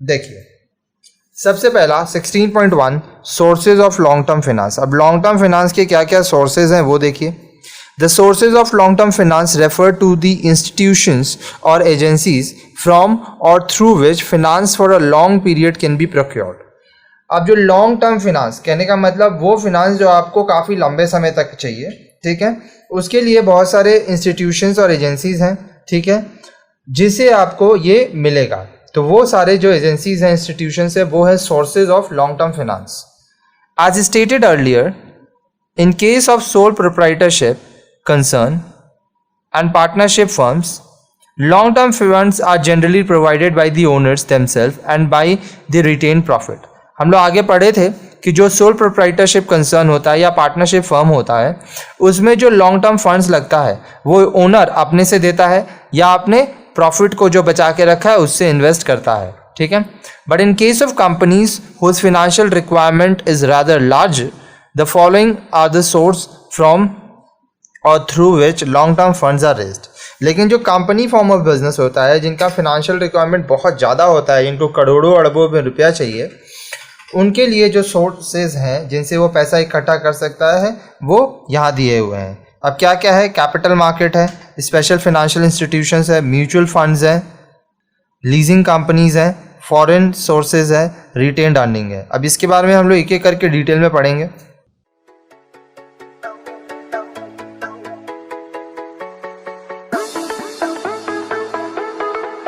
देखिए सबसे पहला 16.1 sources of long term finance. अब लॉन्ग टर्म फाइनेंस के क्या क्या सोर्सेज हैं वो देखिए। The sources of long term finance refer to the institutions और एजेंसीज फ्रॉम और through which finance for a long period can be procured. अब जो लॉन्ग टर्म फाइनेंस कहने का मतलब वो फाइनेंस जो आपको काफ़ी लंबे समय तक चाहिए, ठीक है, उसके लिए बहुत सारे इंस्टीट्यूशंस और एजेंसीज हैं, ठीक है, जिसे आपको ये मिलेगा। तो वो सारे जो एजेंसीज हैं, इंस्टीट्यूशंस है, वो है sources of long term finance. As stated earlier, in case of sole proprietorship concern and partnership firms, long-term funds are generally provided by the owners themselves and by the retained profit। हम लोग आगे पढ़े थे कि जो sole proprietorship concern होता है या पार्टनरशिप फर्म होता है उसमें जो लॉन्ग टर्म फंड्स लगता है वो ओनर अपने से देता है या अपने प्रॉफिट को जो बचा के रखा है उससे इन्वेस्ट करता है, ठीक है। But in case of companies whose financial requirement is rather large, the following are the source from और through which long term funds are raised. लेकिन जो कंपनी फॉर्म ऑफ बिजनेस होता है, जिनका फाइनेंशियल रिक्वायरमेंट बहुत ज़्यादा होता है, जिनको करोड़ों अरबों में रुपया चाहिए, उनके लिए जो सोर्सेज हैं जिनसे वो पैसा इकट्ठा कर सकता है वो यहाँ दिए हुए हैं। अब क्या क्या है? कैपिटल मार्केट है, स्पेशल फाइनेंशियल इंस्टीट्यूशंस है, म्यूचुअल फंड्स हैं, लीजिंग कंपनीज हैं, फॉरेन सोर्सेज है, रिटेन्ड अर्निंग है। अब इसके बारे में हम लोग एक एक करके डिटेल में पढ़ेंगे।